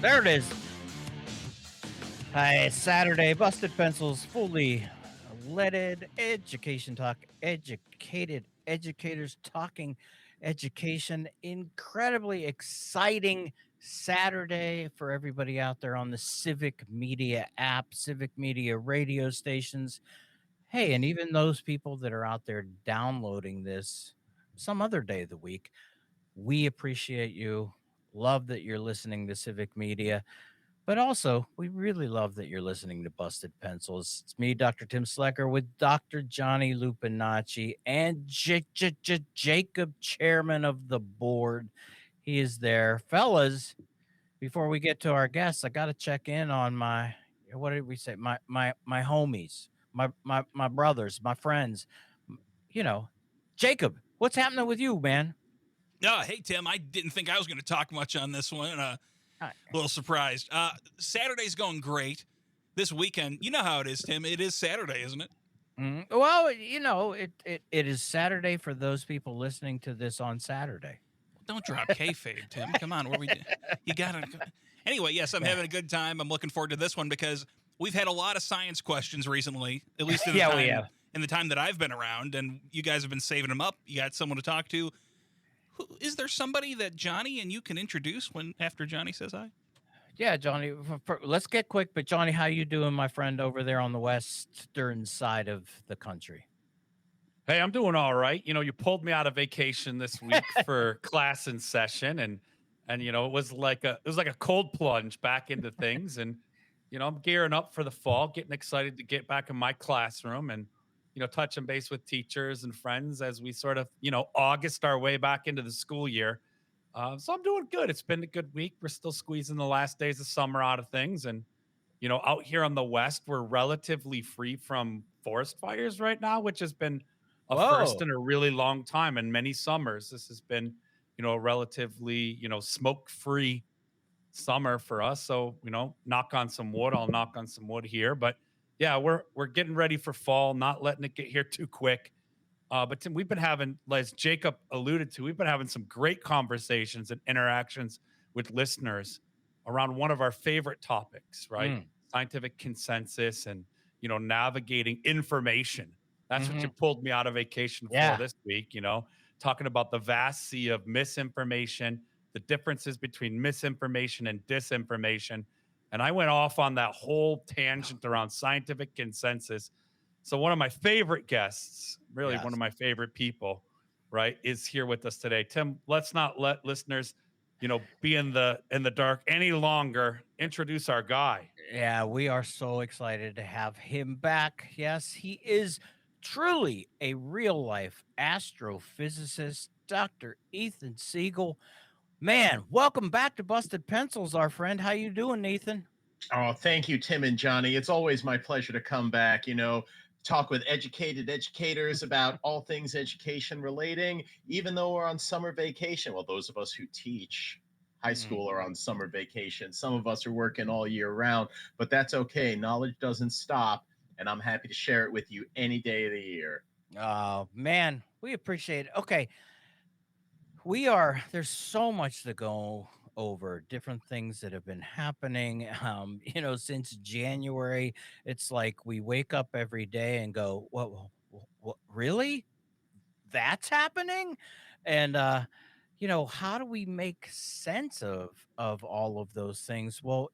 There it is. Hi, Saturday. Busted Pencils, fully leaded education talk. Educated educators talking education. Incredibly exciting Saturday for everybody out there on the Civic Media app, Civic Media radio stations. Hey, and even those people that are out there downloading this some other day of the week, we appreciate you. Love that you're listening to Civic Media. But also, we really love that you're listening to Busted Pencils. It's me, Dr. Tim Slekar, with Dr. Johnny Lupinacci and Jacob, chairman of the board. He is there. Fellas, before we get to our guests, I got to check in on my, what did we say? My homies, my brothers, my friends. You know, Jacob, what's happening with you, man? Hey, Tim, I didn't think I was going to talk much on this one. A Hi. little surprised. Saturday's going great. This weekend, you know how it is, Tim. It is Saturday, isn't it? Well, it is Saturday for those people listening to this on Saturday. Don't drop kayfabe, Tim. Come on, you got to. Anyway, yes, I'm having a good time. I'm looking forward to this one because we've had a lot of science questions recently, at least in the Yeah, we time have. in the time that I've been around, and you guys have been saving them up. You got someone to talk to. Is there somebody that Johnny and you can introduce after Johnny says hi? Yeah, Johnny. Let's get quick, but Johnny, how you doing, my friend, over there on the western side of the country? Hey, I'm doing all right. You pulled me out of vacation this week for class in session, and it was like a cold plunge back into things. And I'm gearing up for the fall, getting excited to get back in my classroom and touching base with teachers and friends as we sort of August our way back into the school year. So I'm doing good. It's been a good week. We're still squeezing the last days of summer out of things, and out here on the west, we're relatively free from forest fires right now, which has been a first Whoa. in a really long time. And many summers, this has been, a relatively, smoke-free summer for us. So, knock on some wood. I'll knock on some wood here. But yeah, we're getting ready for fall, not letting it get here too quick. But Tim, we've been having, as Jacob alluded to, we've been having some great conversations and interactions with listeners around one of our favorite topics, right? Mm. Scientific consensus and, navigating information. That's what you Hmm. pulled me out of vacation for Yeah. this week, talking about the vast sea of misinformation, the differences between misinformation and disinformation. And I went off on that whole tangent around scientific consensus. So one of my favorite guests, really one Yes. of my favorite people, right, is here with us today. Tim, let's not let listeners, be in the dark any longer. Introduce our guy. Yeah, we are so excited to have him back. Yes, he is truly a real life astrophysicist, Dr. Ethan Siegel. Man, welcome back to Busted Pencils, our friend. How you doing, Ethan? Oh, thank you, Tim and Johnny. It's always my pleasure to come back, talk with educated educators about all things education relating, even though we're on summer vacation. Well, those of us who teach high Mm. school are on summer vacation. Some of us are working all year round, but that's okay. Knowledge doesn't stop, and I'm happy to share it with you any day of the year. Oh, man, we appreciate it. Okay, there's so much to go over, different things that have been happening. Since January, it's like we wake up every day and go, what really? That's happening? And, how do we make sense of all of those things? Well,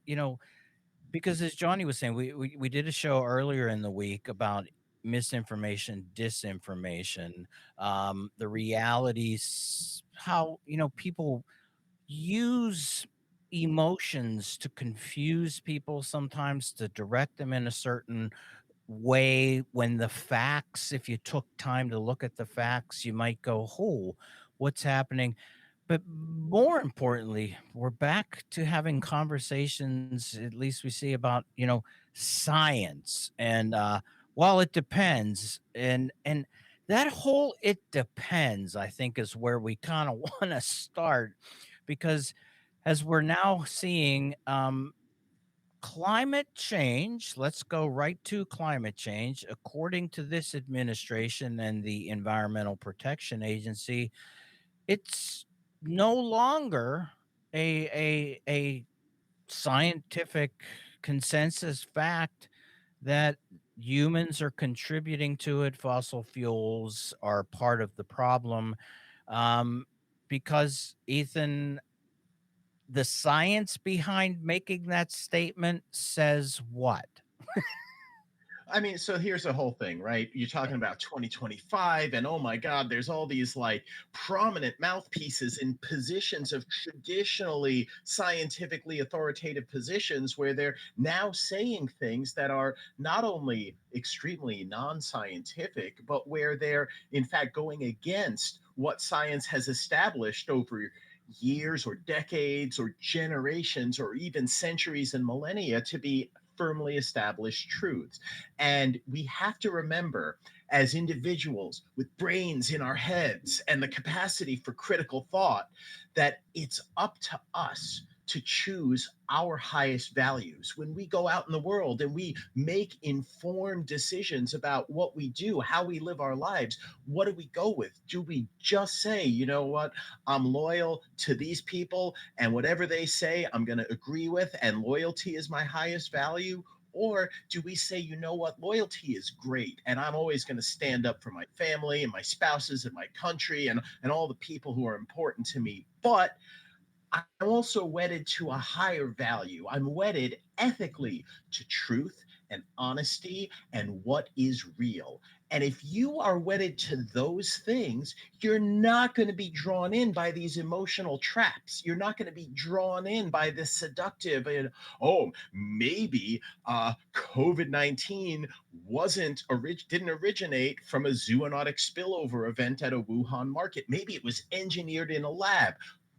because as Johnny was saying, we did a show earlier in the week about misinformation, disinformation, the realities, how people use emotions to confuse people sometimes, to direct them in a certain way, when the facts, if you took time to look at the facts, you might go, oh, what's happening? But more importantly, we're back to having conversations, at least we see, about, science. And while it depends, and that whole "it depends," I think, is where we kind of want to start, because as we're now seeing, climate change, let's go right to climate change. According to this administration and the Environmental Protection Agency, it's no longer a scientific consensus fact that humans are contributing to it. Fossil fuels are part of the problem. Um, because, Ethan, the science behind making that statement says what? I mean, so here's the whole thing, right? You're talking about 2025, and oh my God, there's all these like prominent mouthpieces in positions of traditionally scientifically authoritative positions where they're now saying things that are not only extremely non scientific, but where they're in fact going against what science has established over years or decades or generations or even centuries and millennia to be firmly established truths. And we have to remember, as individuals with brains in our heads and the capacity for critical thought, that it's up to us to choose our highest values. When we go out in the world and we make informed decisions about what we do, how we live our lives, what do we go with? Do we just say, you know what, I'm loyal to these people and whatever they say, I'm going to agree with, and loyalty is my highest value? Or do we say, you know what, loyalty is great, and I'm always going to stand up for my family and my spouses and my country and all the people who are important to me. But I'm also wedded to a higher value. I'm wedded ethically to truth and honesty and what is real. And if you are wedded to those things, you're not going to be drawn in by these emotional traps. You're not going to be drawn in by this seductive and, oh, maybe COVID-19 didn't originate from a zoonotic spillover event at a Wuhan market. Maybe it was engineered in a lab.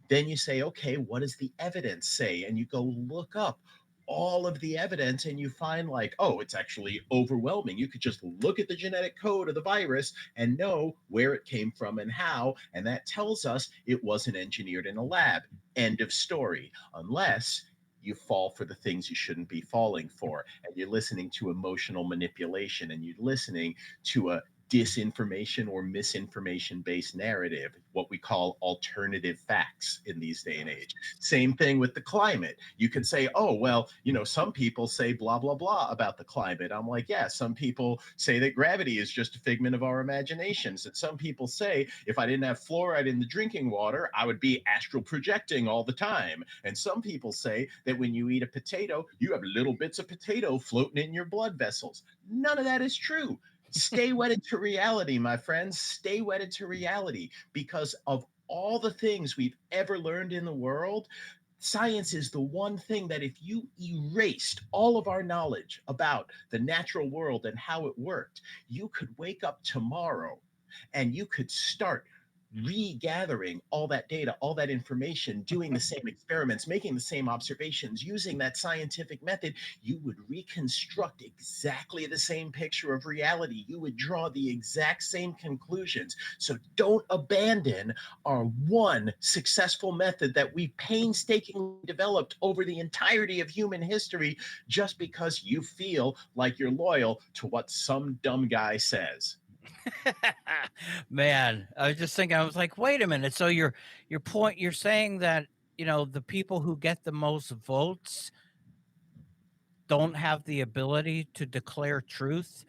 Then you say, okay, what does the evidence say? And you go look up all of the evidence and you find like, oh, it's actually overwhelming. You could just look at the genetic code of the virus and know where it came from and how. And that tells us it wasn't engineered in a lab. End of story. Unless you fall for the things you shouldn't be falling for, and you're listening to emotional manipulation, and you're listening to a disinformation or misinformation based narrative, what we call alternative facts in these day and age. Same thing with the climate. You can say, oh, well, you know, some people say blah, blah, blah about the climate. I'm like, yeah, some people say that gravity is just a figment of our imaginations. And some people say if I didn't have fluoride in the drinking water, I would be astral projecting all the time. And some people say that when you eat a potato, you have little bits of potato floating in your blood vessels. None of that is true. Stay wedded to reality, my friends. Stay wedded to reality, because of all the things we've ever learned in the world, science is the one thing that if you erased all of our knowledge about the natural world and how it worked, you could wake up tomorrow and you could start regathering all that data, all that information, doing the same experiments, making the same observations, using that scientific method. You would reconstruct exactly the same picture of reality. You would draw the exact same conclusions. So don't abandon our one successful method that we painstakingly developed over the entirety of human history just because you feel like you're loyal to what some dumb guy says. Man, I was just thinking, I was like, wait a minute. So you're saying that, the people who get the most votes don't have the ability to declare truth?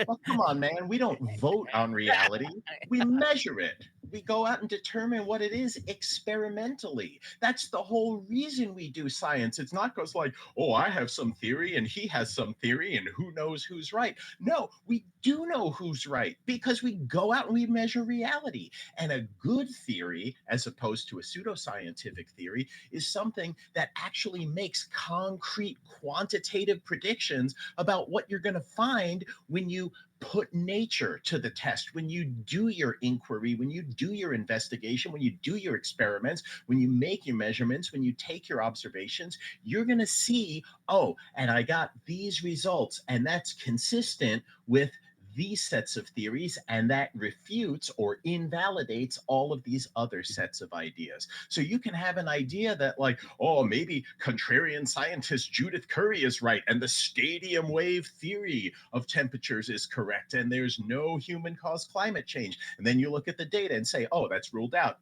Well, come on, man. We don't vote on reality. We measure it. We go out and determine what it is experimentally. That's the whole reason we do science. It's not because, like, oh, I have some theory and he has some theory and who knows who's right. No, we do know who's right because we go out and we measure reality. And a good theory, as opposed to a pseudoscientific theory, is something that actually makes concrete quantitative predictions about what you're going to find when you put nature to the test, when you do your inquiry, when you do your investigation, when you do your experiments, when you make your measurements, when you take your observations. You're going to see, oh, and I got these results, and that's consistent with these sets of theories, and that refutes or invalidates all of these other sets of ideas. So you can have an idea that, like, oh, maybe contrarian scientist Judith Curry is right, and the stadium wave theory of temperatures is correct, and there's no human caused climate change. And then you look at the data and say, oh, that's ruled out.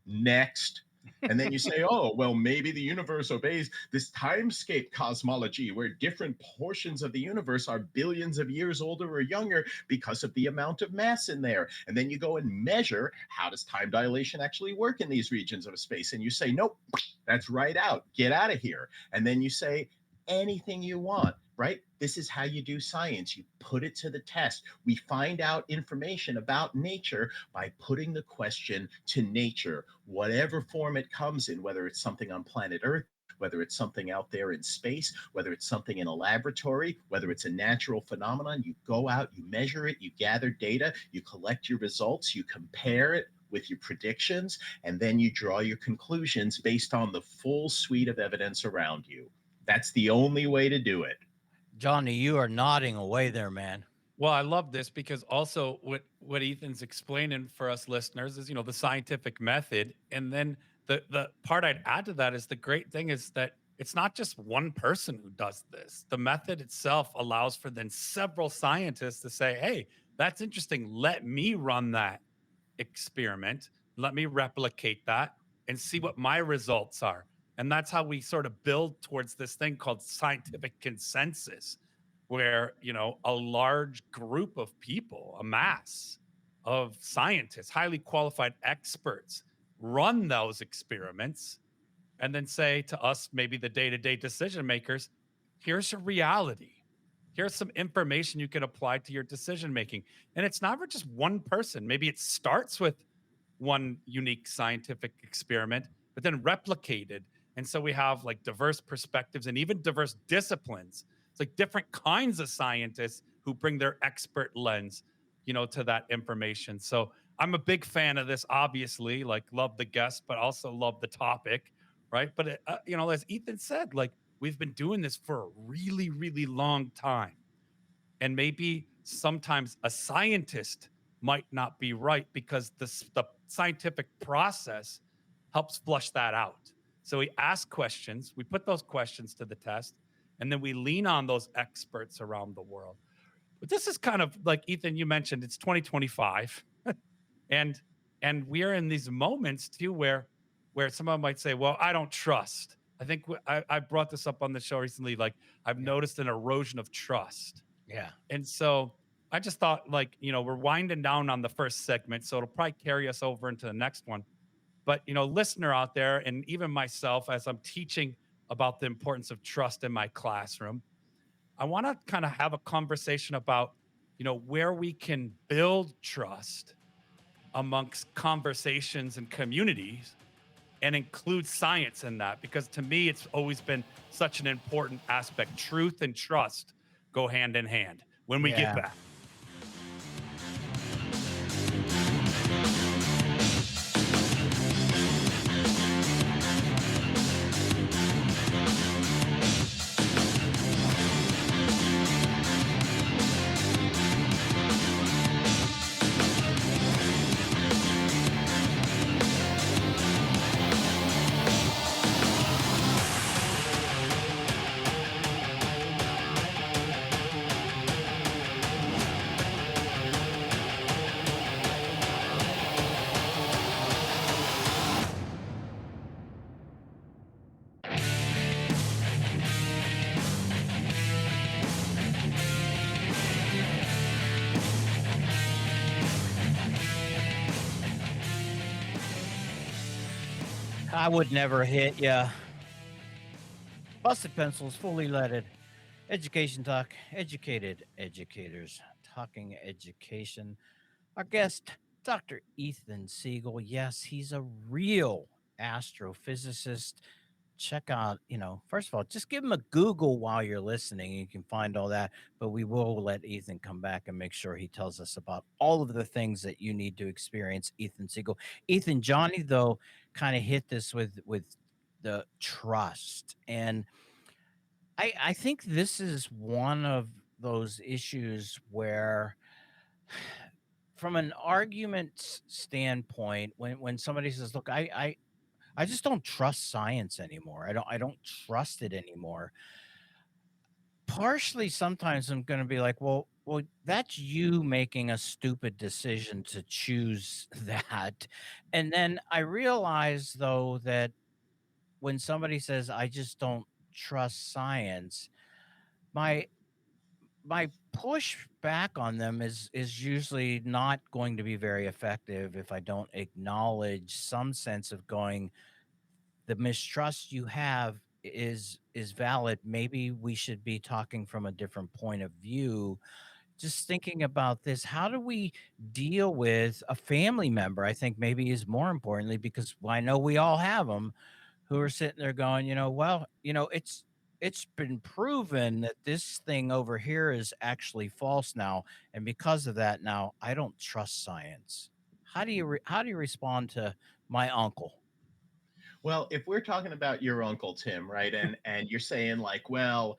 Next. And then you say, oh, well, maybe the universe obeys this timescape cosmology where different portions of the universe are billions of years older or younger because of the amount of mass in there. And then you go and measure how does time dilation actually work in these regions of space. And you say, nope, that's right out. Get out of here. And then you say, anything you want, right? This is how you do science. You put it to the test. We find out information about nature by putting the question to nature, whatever form it comes in, whether it's something on planet Earth, whether it's something out there in space, whether it's something in a laboratory, whether it's a natural phenomenon. You go out, you measure it, you gather data, you collect your results, you compare it with your predictions, and then you draw your conclusions based on the full suite of evidence around you. That's the only way to do it. Johnny, you are nodding away there, man. Well, I love this because also what Ethan's explaining for us listeners is, the scientific method. And then the part I'd add to that is the great thing is that it's not just one person who does this. The method itself allows for then several scientists to say, "Hey, that's interesting. Let me run that experiment. Let me replicate that and see what my results are." And that's how we sort of build towards this thing called scientific consensus, where, a large group of people, a mass of scientists, highly qualified experts, run those experiments and then say to us, maybe the day to day decision makers, here's your reality. Here's some information you can apply to your decision making. And it's not for just one person. Maybe it starts with one unique scientific experiment, but then replicated. And so we have like diverse perspectives and even diverse disciplines. It's like different kinds of scientists who bring their expert lens, to that information. So I'm a big fan of this, obviously, like love the guest, but also love the topic, right? But, as Ethan said, like we've been doing this for a really, really long time. And maybe sometimes a scientist might not be right because the scientific process helps flush that out. So we ask questions, we put those questions to the test, and then we lean on those experts around the world. But this is kind of like Ethan, you mentioned it's 2025, and we are in these moments too where someone might say, "Well, I don't trust." I think I brought this up on the show recently. Like I've Yeah. noticed an erosion of trust. Yeah. And so I just thought, like, we're winding down on the first segment, so it'll probably carry us over into the next one. But, listener out there, and even myself, as I'm teaching about the importance of trust in my classroom, I want to kind of have a conversation about, where we can build trust amongst conversations and communities and include science in that. Because to me, it's always been such an important aspect. Truth and trust go hand in hand when we get Yeah. back. I would never hit ya. Busted pencils, fully leaded. Education talk, educated educators talking education. Our guest, Dr. Ethan Siegel. Yes, he's a real astrophysicist. Check out, first of all, just give him a Google while you're listening. You can find all that. But we will let Ethan come back and make sure he tells us about all of the things that you need to experience Ethan Siegel. Ethan, Johnny, though, kind of hit this with the trust. And I think this is one of those issues where from an argument standpoint, when somebody says, "Look, I just don't trust science anymore. I don't trust it anymore." partially sometimes I'm going to be like, well, that's you making a stupid decision to choose that. And then I realize though that when somebody says I just don't trust science, my my push back on them is usually not going to be very effective if I don't acknowledge some sense of going, the mistrust you have is valid. Maybe we should be talking from a different point of view. Just thinking about this, how do we deal with a family member? I think maybe is more importantly, because I know we all have them who are sitting there going, well, it's been proven that this thing over here is actually false now, and because of that, now I don't trust science. How do you respond to my uncle? Well, if we're talking about your uncle Tim, right, and you're saying like, well,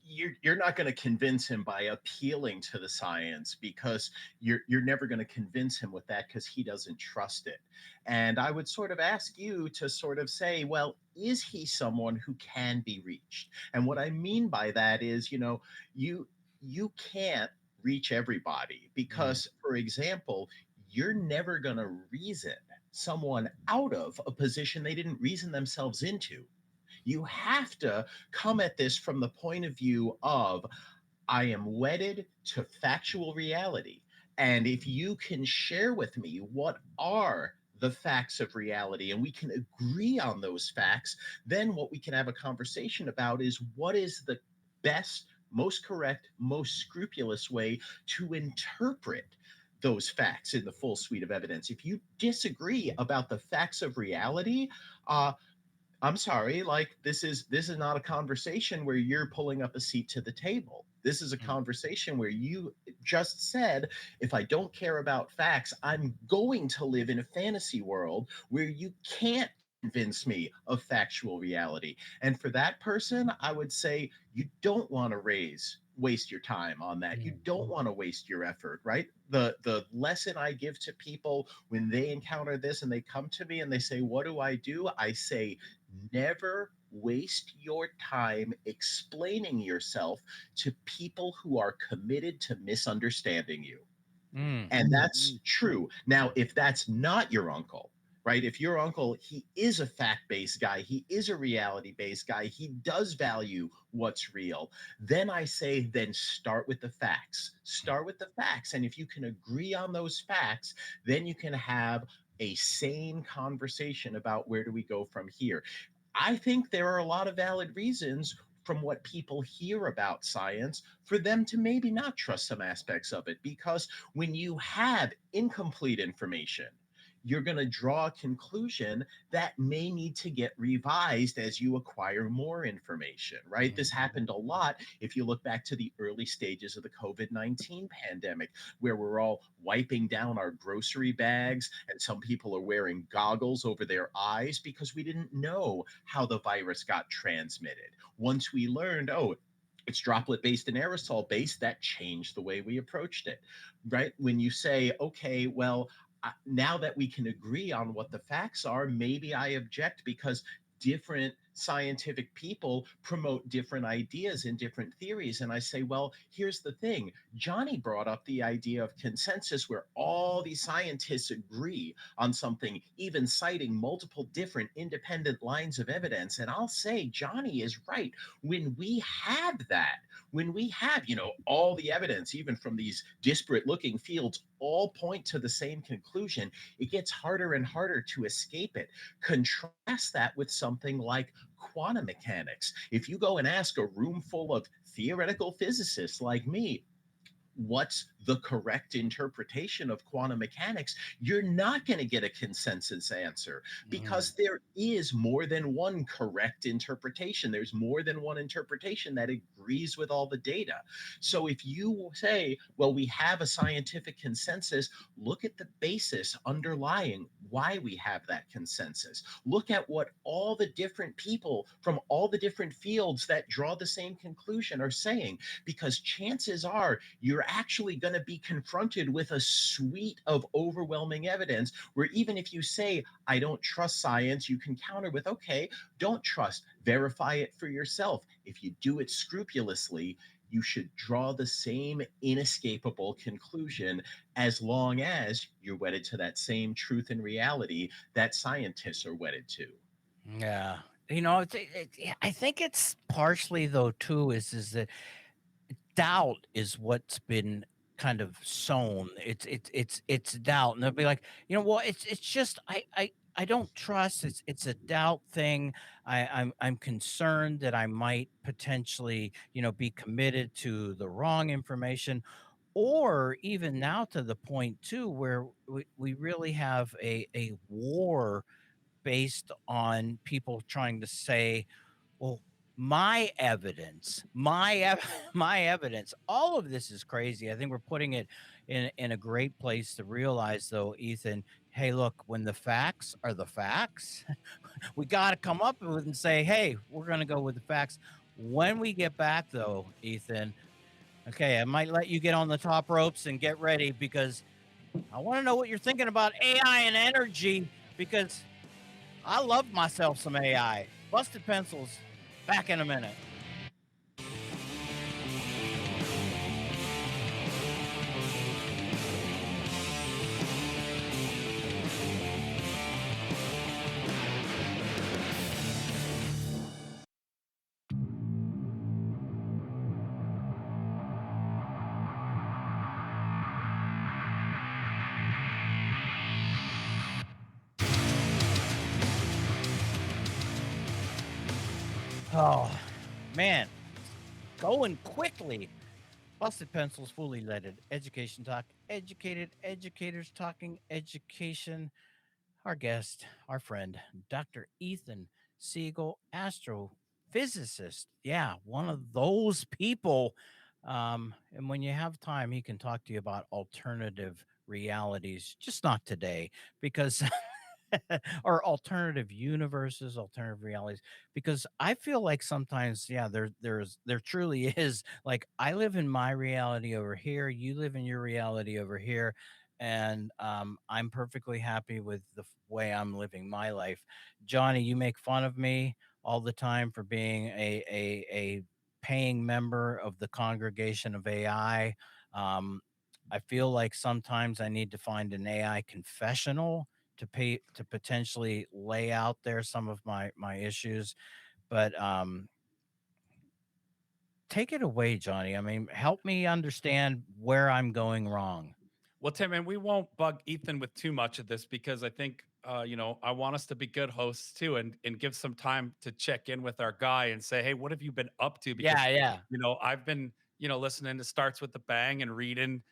you're not going to convince him by appealing to the science because you're never going to convince him with that because he doesn't trust it. And I would sort of ask you to sort of say, well, is he someone who can be reached? And what I mean by that is, you you can't reach everybody Mm, because, for example, you're never going to reason someone out of a position they didn't reason themselves into. You have to come at this from the point of view of, I am wedded to factual reality. And if you can share with me what are the facts of reality and we can agree on those facts, then what we can have a conversation about is what is the best, most correct, most scrupulous way to interpret those facts in the full suite of evidence. If you disagree about the facts of reality, uh, I'm sorry, like this is not a conversation where you're pulling up a seat to the table. This is a mm, conversation where you just said, if I don't care about facts, I'm going to live in a fantasy world where you can't convince me of factual reality. And for that person, I would say you don't want to waste your time on that. You mm, don't want to waste your effort, right? The lesson I give to people when they encounter this and they come to me and they say, "What do I do?" I say, never waste your time explaining yourself to people who are committed to misunderstanding you. mm, And that's true. Now, if that's not your uncle, right? If your uncle, he is a fact based guy, he is a reality based guy, he does value what's real, then I say, then start with the facts. mm, Start with the facts. And if you can agree on those facts, then you can have a sane conversation about where do we go from here. I think there are a lot of valid reasons from what people hear about science for them to maybe not trust some aspects of it. Because when you have incomplete information, you're going to draw a conclusion that may need to get revised as you acquire more information, right? mm, This happened a lot if you look back to the early stages of the COVID-19 pandemic, where we're all wiping down our grocery bags, and some people are wearing goggles over their eyes because we didn't know how the virus got transmitted. Once we learned, oh, it's droplet based and aerosol based, that changed the way we approached it, right? When you say, okay, well, now that we can agree on what the facts are, maybe I object because different scientific people promote different ideas and different theories. And I say, well, here's the thing. Johnny brought up the idea of consensus where all these scientists agree on something, even citing multiple different independent lines of evidence. And I'll say, Johnny is right. When we have that, when we have, all the evidence, even from these disparate looking fields, all point to the same conclusion, it gets harder and harder to escape it. Contrast that with something like quantum mechanics. If you go and ask a room full of theoretical physicists like me, what's the correct interpretation of quantum mechanics, you're not going to get a consensus answer mm, because there is more than one correct interpretation. There's more than one interpretation that agrees with all the data. So if you say, well, we have a scientific consensus, look at the basis underlying why we have that consensus. Look at what all the different people from all the different fields that draw the same conclusion are saying, because chances are you're actually going to be confronted with a suite of overwhelming evidence where even if you say, I don't trust science, you can counter with, okay, don't trust, verify it for yourself. If you do it scrupulously, you should draw the same inescapable conclusion as long as you're wedded to that same truth and reality that scientists are wedded to. Yeah. Yeah, I think it's partially though too is that doubt is what's been kind of sown. It's doubt, and they'll be like, well, it's just I don't trust. It's a doubt thing. I'm concerned that I might potentially be committed to the wrong information, or even now to the point too where we really have a war based on people trying to say, well, my evidence, all of this is crazy. I think we're putting it in a great place to realize though, Ethan, hey, look, when the facts are the facts, we got to come up with and say, hey, we're going to go with the facts. When we get back though, Ethan, okay, I might let you get on the top ropes and get ready because I want to know what you're thinking about AI and energy because I love myself some AI. Busted Pencils, back in a minute. Oh, man, going quickly. Busted Pencils, fully leaded education talk, educated educators talking education. Our guest, our friend, Dr. Ethan Siegel, astrophysicist. Yeah, one of those people. And when you have time, he can talk to you about alternative realities, just not today, because or alternative universes, alternative realities. Because I feel like sometimes, yeah, there truly is like I live in my reality over here, you live in your reality over here, and I'm perfectly happy with the way I'm living my life. Johnny, you make fun of me all the time for being a paying member of the congregation of AI. I feel like sometimes I need to find an AI confessional to potentially lay out there some of my issues. But take it away, Johnny. I mean, help me understand where I'm going wrong. Well, Tim, and we won't bug Ethan with too much of this because I think I want us to be good hosts too, and give some time to check in with our guy and say, hey, what have you been up to? Because Yeah, yeah. I've been listening to Starts with the Bang and reading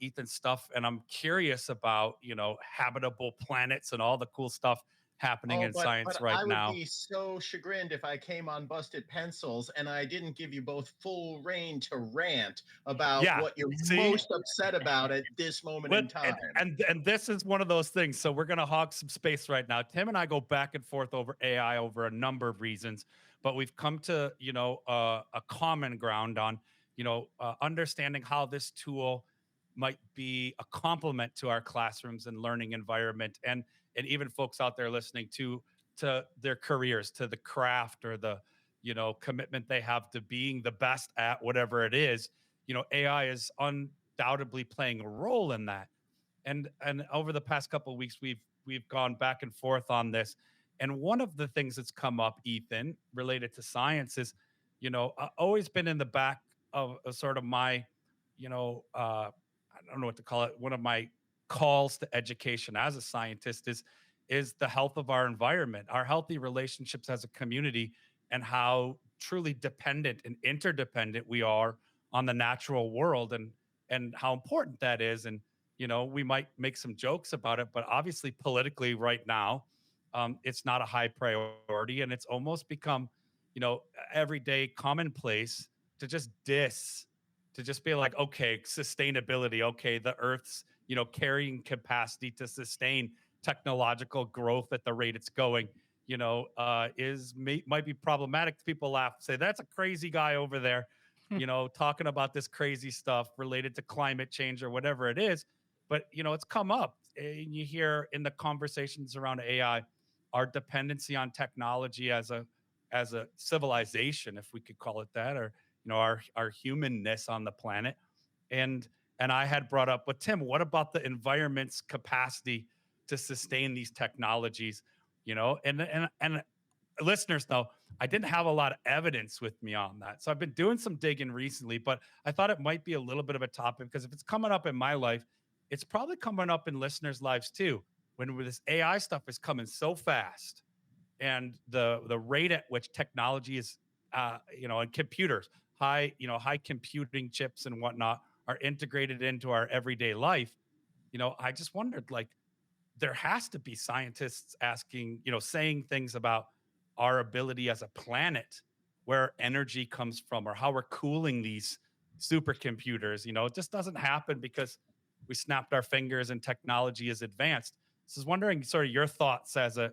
Ethan's stuff, and I'm curious about habitable planets and all the cool stuff happening Oh, in science but right I would now. be so chagrined if I came on Busted Pencils and I didn't give you both full reign to rant about Yeah, what you're see, most upset about at this moment in But time. and this is one of those things. So we're gonna hog some space right now. Tim and I go back and forth over AI over a number of reasons, but we've come to a common ground on understanding how this tool might be a complement to our classrooms and learning environment, and even folks out there listening to their careers, to the craft or the commitment they have to being the best at whatever it is. AI is undoubtedly playing a role in that. And over the past couple of weeks, we've gone back and forth on this. And one of the things that's come up, Ethan, related to science is, always been in the back of sort of my, I don't know what to call it. One of my calls to education as a scientist is the health of our environment, our healthy relationships as a community, and how truly dependent and interdependent we are on the natural world, and how important that is. And we might make some jokes about it, but obviously politically right now, it's not a high priority, and it's almost become, everyday commonplace to just to just be like, okay, sustainability, okay, the Earth's, carrying capacity to sustain technological growth at the rate it's going, might be problematic. People laugh, say that's a crazy guy over there. talking about this crazy stuff related to climate change or whatever it is. But, it's come up and you hear in the conversations around AI, our dependency on technology as a civilization, if we could call it that, or, our humanness on the planet. And I had brought up, but Tim, what about the environment's capacity to sustain these technologies? And listeners know I didn't have a lot of evidence with me on that. So I've been doing some digging recently, but I thought it might be a little bit of a topic because if it's coming up in my life, it's probably coming up in listeners' lives too. When this AI stuff is coming so fast, and the rate at which technology is, and computers, high computing chips and whatnot are integrated into our everyday life. I just wondered, like, there has to be scientists asking, saying things about our ability as a planet, where energy comes from, or how we're cooling these supercomputers. It just doesn't happen because we snapped our fingers and technology is advanced. So I was wondering sort of your thoughts as a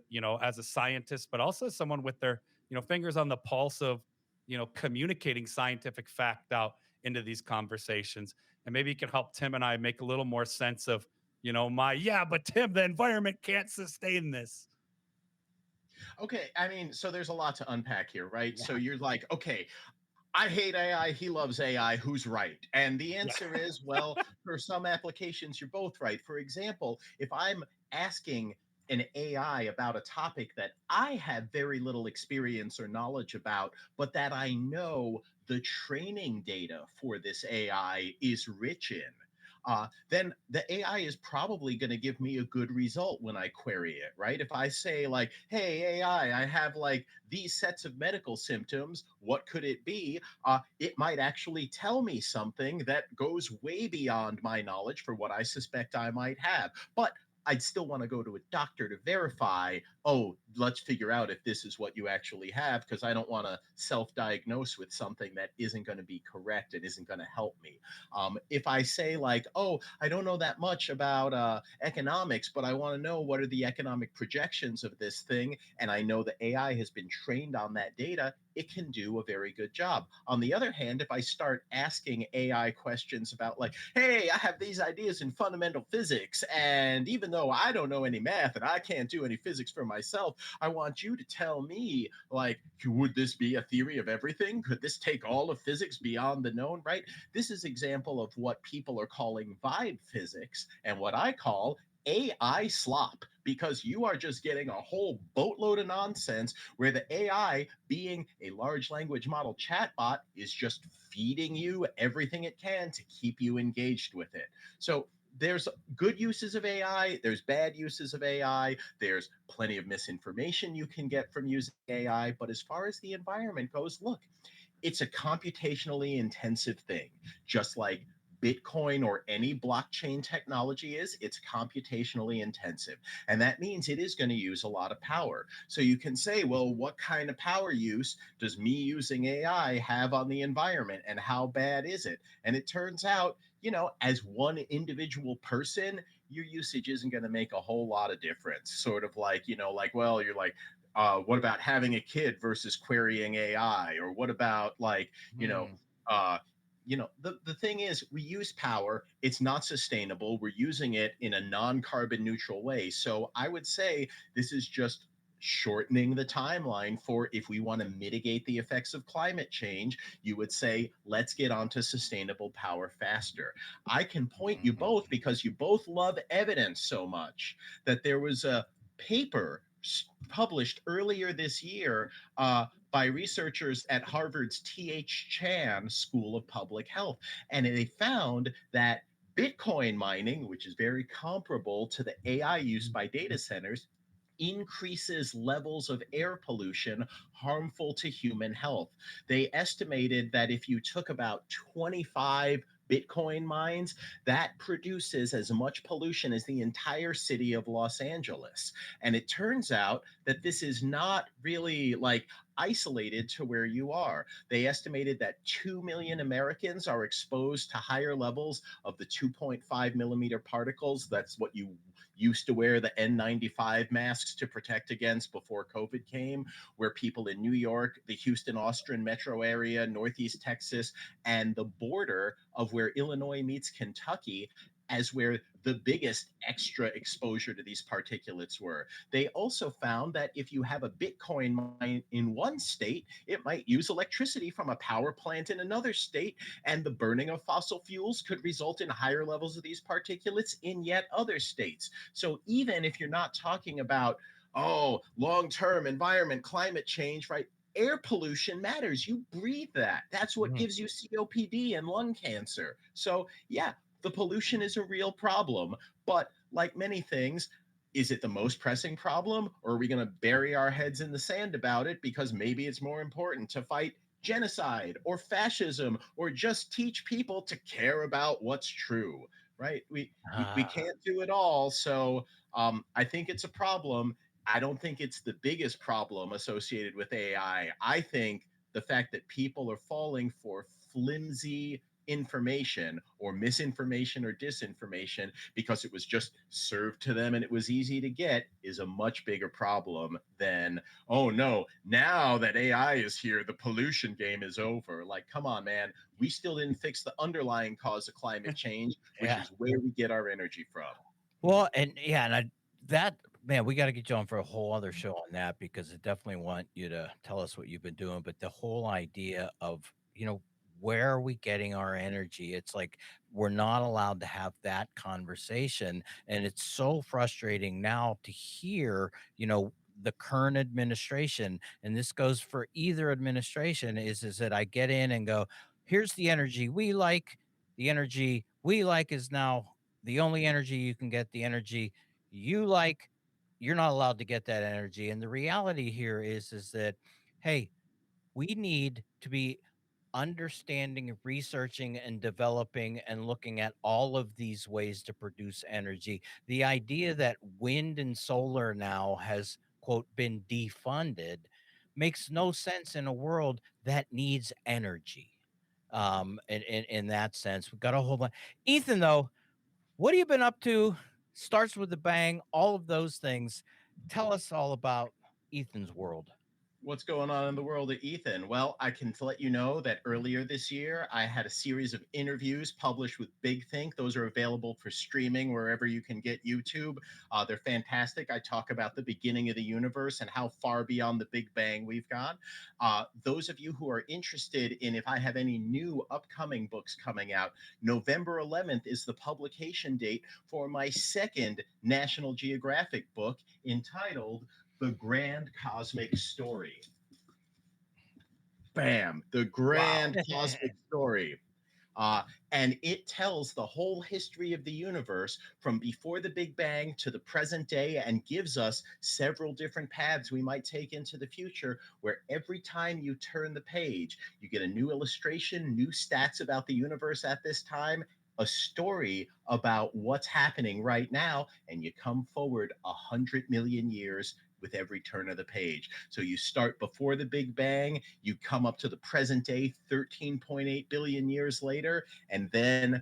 scientist, but also as someone with their, fingers on the pulse of, communicating scientific fact out into these conversations. And maybe you can help Tim and I make a little more sense of, yeah, but Tim, the environment can't sustain this. Okay, I mean, so there's a lot to unpack here, right? So Yeah. you're like, okay, I hate AI, he loves AI, who's right? And the Yeah. answer is, well, for some applications, you're both right. For example, if I'm asking an AI about a topic that I have very little experience or knowledge about, but that I know the training data for this AI is rich in, then the AI is probably going to give me a good result when I query it, right? If I say, like, hey, AI, I have like these sets of medical symptoms, what could it be? It might actually tell me something that goes way beyond my knowledge for what I suspect I might have. But I'd still want to go to a doctor to verify, oh, let's figure out if this is what you actually have, because I don't want to self diagnose with something that isn't going to be correct and isn't going to help me. If I say, like, oh, I don't know that much about economics, but I want to know what are the economic projections of this thing, and I know the AI has been trained on that data, it can do a very good job. On the other hand, if I start asking AI questions about, like, hey, I have these ideas in fundamental physics, and even though I don't know any math and I can't do any physics for myself, I want you to tell me, like, would this be a theory of everything? Could this take all of physics beyond the known, right? This is example of what people are calling vibe physics and what I call AI slop, because you are just getting a whole boatload of nonsense where the AI, being a large language model chatbot, is just feeding you everything it can to keep you engaged with it. So there's good uses of AI, there's bad uses of AI, there's plenty of misinformation you can get from using AI. But as far as the environment goes, look, it's a computationally intensive thing, just like Bitcoin or any blockchain technology is. It's computationally intensive. And that means it is going to use a lot of power. So you can say, well, what kind of power use does me using AI have on the environment, and how bad is it? And it turns out, as one individual person, your usage isn't going to make a whole lot of difference. Sort of like, like, well, you're like, what about having a kid versus querying AI? Or what about, like, Hmm. uh, the thing is, we use power. It's not sustainable. We're using it in a non-carbon neutral way. So I would say this is just shortening the timeline for, if we want to mitigate the effects of climate change, you would say, let's get onto sustainable power faster. I can point you Hmm. both, because you both love evidence so much, that there was a paper published earlier this year by researchers at Harvard's T.H. Chan School of Public Health. And they found that Bitcoin mining, which is very comparable to the AI use by data centers, increases levels of air pollution harmful to human health. They estimated that if you took about 25 Bitcoin mines, that produces as much pollution as the entire city of Los Angeles. And it turns out that this is not really like isolated to where you are. They estimated that 2 million Americans are exposed to higher levels of the 2.5 millimeter particles. That's what you used to wear the N95 masks to protect against before COVID came, where people in New York, the Houston, Austin metro area, Northeast Texas, and the border of where Illinois meets Kentucky as where the biggest extra exposure to these particulates were. They also found that if you have a Bitcoin mine in one state, it might use electricity from a power plant in another state, and the burning of fossil fuels could result in higher levels of these particulates in yet other states. So even if you're not talking about, oh, long-term environment, climate change, right? Air pollution matters. You breathe that. That's what Mhm. gives you COPD and lung cancer. So, yeah, the pollution is a real problem. But like many things, is it the most pressing problem? Or are we going to bury our heads in the sand about it because maybe it's more important to fight genocide or fascism or just teach people to care about what's true? Right? We Ah, can't do it all. So I think it's a problem. I don't think it's the biggest problem associated with AI. I think the fact that people are falling for flimsy information or misinformation or disinformation because it was just served to them and it was easy to get is a much bigger problem than, oh no, now that AI is here, the pollution game is over. Like, come on, man. We still didn't fix the underlying cause of climate change, which yeah. is where we get our energy from. Well, and yeah, and that man, we got to get you on for a whole other show on that because I definitely want you to tell us what you've been doing. But the whole idea of, where are we getting our energy? It's like we're not allowed to have that conversation. And it's so frustrating now to hear, the current administration, and this goes for either administration, is that I get in and go, here's the energy we like. The energy we like is now the only energy you can get, the energy you like, you're not allowed to get that energy. And the reality here is that, hey, we need to be understanding, researching, and developing and looking at all of these ways to produce energy. The idea that wind and solar now has, quote, been defunded makes no sense in a world that needs energy. In that sense, we've got a whole bunch. Ethan, though, what have you been up to? Starts with a bang, all of those things. Tell us all about Ethan's world. What's going on in the world of Ethan? Well, I can let you know that earlier this year, I had a series of interviews published with Big Think. Those are available for streaming wherever you can get YouTube. They're fantastic. I talk about the beginning of the universe and how far beyond the Big Bang we've gone. Those of you who are interested in if I have any new upcoming books coming out, November 11th is the publication date for my second National Geographic book entitled The Grand Cosmic Story. Bam, the Wow. grand cosmic story. And it tells the whole history of the universe from before the Big Bang to the present day and gives us several different paths we might take into the future, where every time you turn the page, you get a new illustration, new stats about the universe at this time, a story about what's happening right now, and you come forward 100 million years with every turn of the page. So you start before the Big Bang, you come up to the present day 13.8 billion years later, and then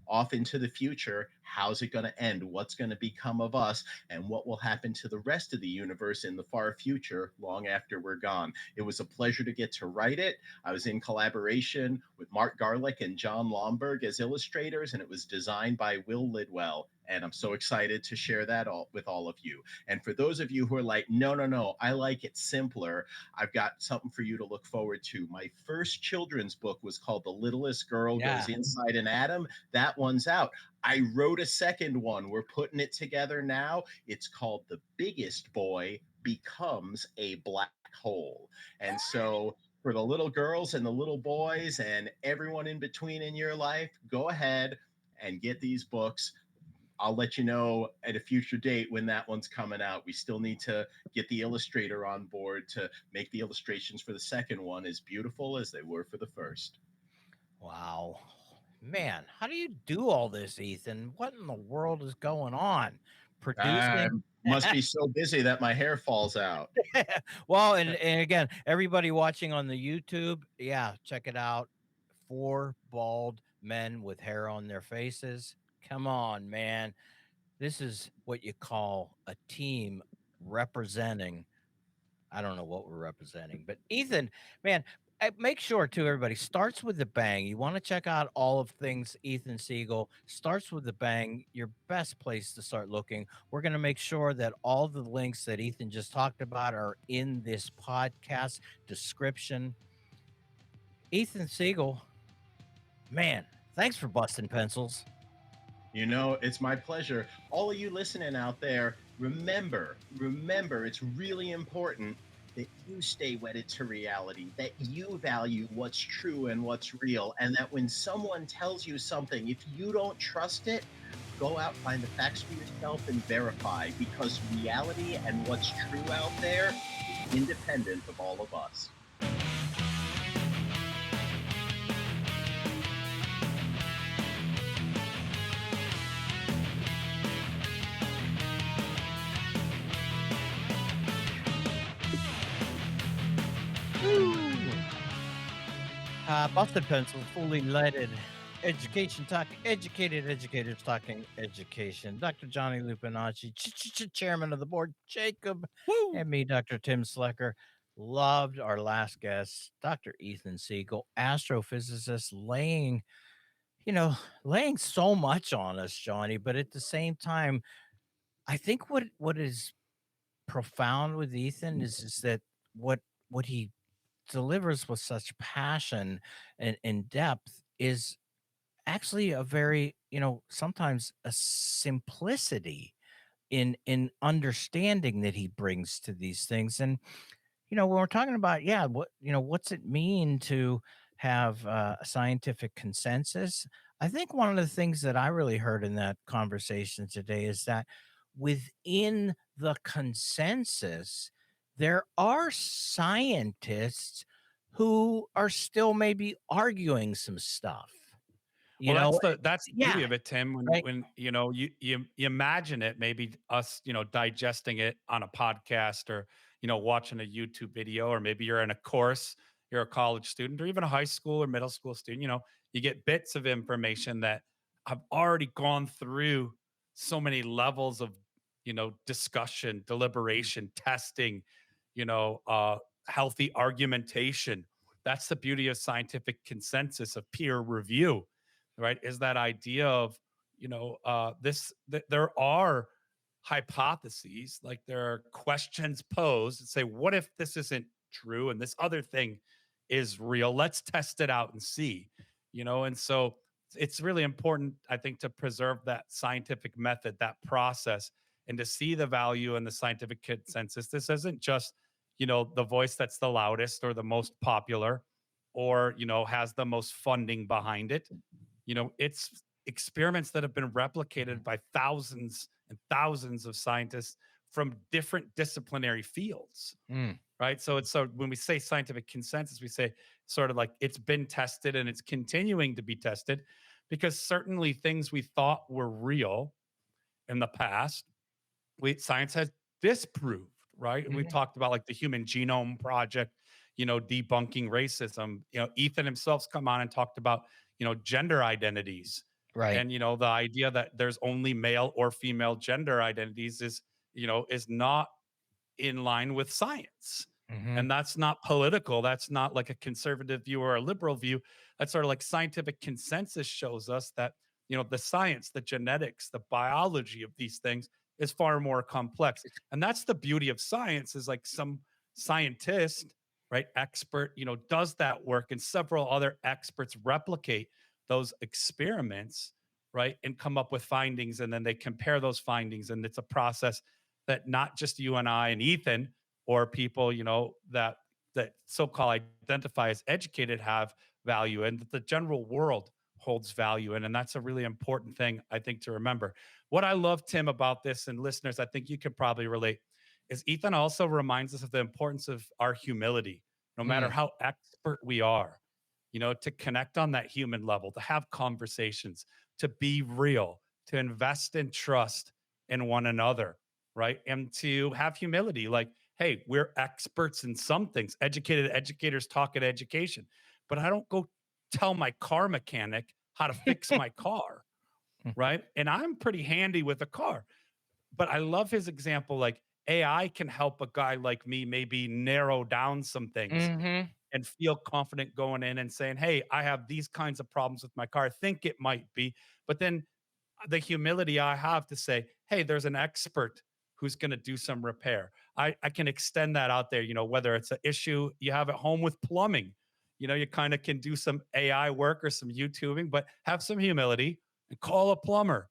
off into the future. How's it going to end? What's going to become of us? And what will happen to the rest of the universe in the far future, long after we're gone? It was a pleasure to get to write it. I was in collaboration with Mark Garlick and John Lomberg as illustrators, and it was designed by Will Lidwell. And I'm so excited to share that with all of you. And for those of you who are like, no, no, no, I like it simpler, I've got something for you to look forward to. My first children's book was called The Littlest Girl Yeah. Goes Inside an Atom. That one's out. I wrote a second one. We're putting it together now. It's called The Biggest Boy Becomes a Black Hole. And so for the little girls and the little boys and everyone in between in your life, go ahead and get these books. I'll let you know at a future date when that one's coming out. We still need to get the illustrator on board to make the illustrations for the second one as beautiful as they were for the first. Wow. Man, how do you do all this, Ethan? What in the world is going on? Uh, Producing? Must be so busy that my hair falls out. Well, and again, everybody watching on the YouTube, yeah, check it out. Four bald men with hair on their faces. Come on, man. This is what you call a team representing. I don't know what we're representing, but Ethan, man, make sure to everybody starts with the bang. You want to check out all of things Ethan Siegel starts with the bang. Your best place to start looking. We're going to make sure that all the links that Ethan just talked about are in this podcast description. Ethan Siegel, man, thanks for busting pencils. It's my pleasure. All of you listening out there, remember, it's really important that you stay wedded to reality, that you value what's true and what's real, and that when someone tells you something, if you don't trust it, go out, find the facts for yourself, and verify, because reality and what's true out there is independent of all of us. Busted pencils, fully leaded. Education talk, educated educators talking education. Dr. Johnny Lupinacci, chairman of the board, Jacob, Woo! and me, Dr. Tim Slecker. Loved our last guest, Dr. Ethan Siegel, astrophysicist, laying so much on us, Johnny. But at the same time, I think what is profound with Ethan is that what he delivers with such passion and depth is actually a very, sometimes a simplicity in understanding that he brings to these things. And when we're talking about, yeah, what's it mean to have a scientific consensus? I think one of the things that I really heard in that conversation today is that within the consensus, there are scientists who are still maybe arguing some stuff. You Well, know, that's the beauty yeah, of it, Tim. right. When you imagine it, maybe us, digesting it on a podcast or watching a YouTube video, or maybe you're in a course, you're a college student, or even a high school or middle school student. You get bits of information that have already gone through so many levels of discussion, deliberation, testing, you know, uh, healthy argumentation. That's the beauty of scientific consensus, of peer review, right? Is that idea of there are hypotheses, like there are questions posed and say, what if this isn't true and this other thing is real? Let's test it out and see. And so it's really important, I think, to preserve that scientific method, that process, and to see the value in the scientific consensus. This isn't just the voice that's the loudest or the most popular, or has the most funding behind it. It's experiments that have been replicated by thousands and thousands of scientists from different disciplinary fields, Mm. right? So when we say scientific consensus, we say sort of like it's been tested and it's continuing to be tested, because certainly things we thought were real in the past, science has disproved, right? And we Mhm. talked about like the Human Genome Project, debunking racism. Ethan himself's come on and talked about gender identities, Right. and the idea that there's only male or female gender identities is not in line with science. Mhm. And that's not political. That's not like a conservative view or a liberal view. That's sort of like scientific consensus shows us that, the science, the genetics, the biology of these things is far more complex. And that's the beauty of science, is like some scientist, right, expert, does that work, and several other experts replicate those experiments, right, and come up with findings. And then they compare those findings. And it's a process that not just you and I and Ethan, or people, that so-called identify as educated, have value, and that the general world holds value in. And that's a really important thing, I think, to remember. What I love, Tim, about this, and listeners, I think you could probably relate, is Ethan also reminds us of the importance of our humility, no matter Mm. how expert we are, to connect on that human level, to have conversations, to be real, to invest in trust in one another, right? And to have humility, like, hey, we're experts in some things. Educated educators talk at education, but I don't go tell my car mechanic how to fix my car, right? And I'm pretty handy with a car. But I love his example. Like, AI can help a guy like me maybe narrow down some things Mm-hmm. and feel confident going in and saying, hey, I have these kinds of problems with my car. I think it might be. But then the humility I have to say, hey, there's an expert who's going to do some repair. I can extend that out there, whether it's an issue you have at home with plumbing, you kind of can do some AI work or some YouTubing, but have some humility and call a plumber,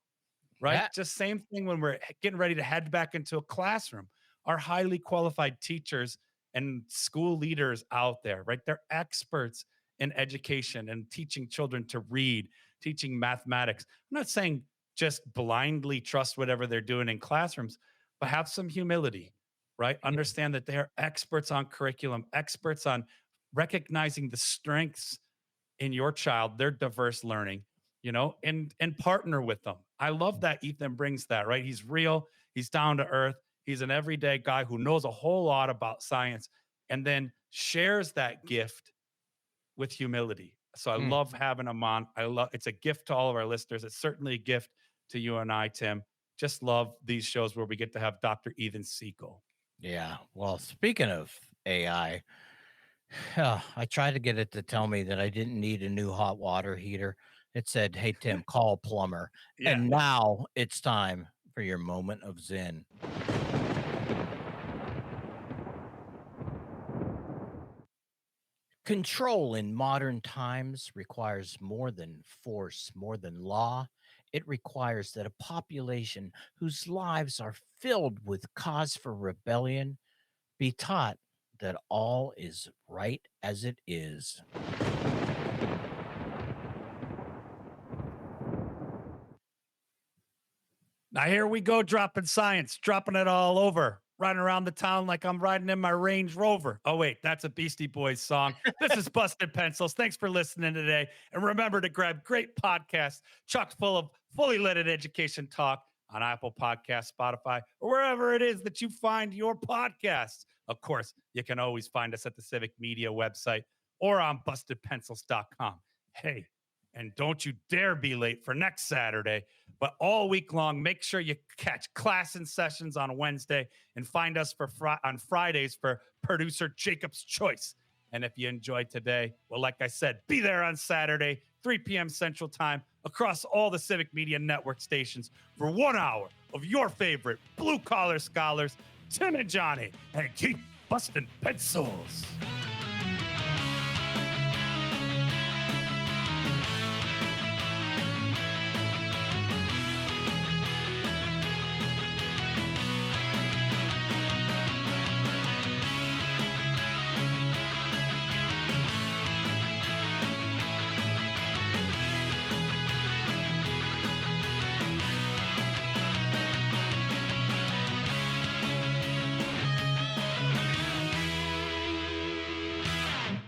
right? Yeah. Just same thing when we're getting ready to head back into a classroom. Our highly qualified teachers and school leaders out there, right? They're experts in education and teaching children to read, teaching mathematics. I'm not saying just blindly trust whatever they're doing in classrooms, but have some humility, right? Understand that they're experts on curriculum, experts on recognizing the strengths in your child, their diverse learning, and partner with them. I love that Ethan brings that, right? He's real, he's down to earth, he's an everyday guy who knows a whole lot about science and then shares that gift with humility. So I Mm. love having him on. I love it's a gift to all of our listeners. It's certainly a gift to you and I, Tim. Just love these shows where we get to have Dr. Ethan Siegel. Yeah. Well, speaking of AI, I tried to get it to tell me that I didn't need a new hot water heater. It said, "Hey Tim, call a plumber." Yeah. And now it's time for your moment of zen. Control in modern times requires more than force, more than law. It requires that a population whose lives are filled with cause for rebellion be taught that all is right as it is. Now here we go, dropping science, dropping it all over, riding around the town like I'm riding in my Range Rover. Oh wait, that's a Beastie Boys song. This is Busted Pencils. Thanks for listening today, and remember to grab great podcasts chock full of fully loaded education talk on Apple Podcasts, Spotify, or wherever it is that you find your podcasts. Of course, you can always find us at the Civic Media website or on bustedpencils.com. Hey, and don't you dare be late for next Saturday. But all week long, make sure you catch Class and Sessions on Wednesday and find us on Fridays for Producer Jacob's Choice. And if you enjoyed today, well, like I said, be there on Saturday, 3 p.m. Central Time, across all the Civic Media Network stations for 1 hour of your favorite blue collar scholars, Tim and Johnny, and keep busting pencils.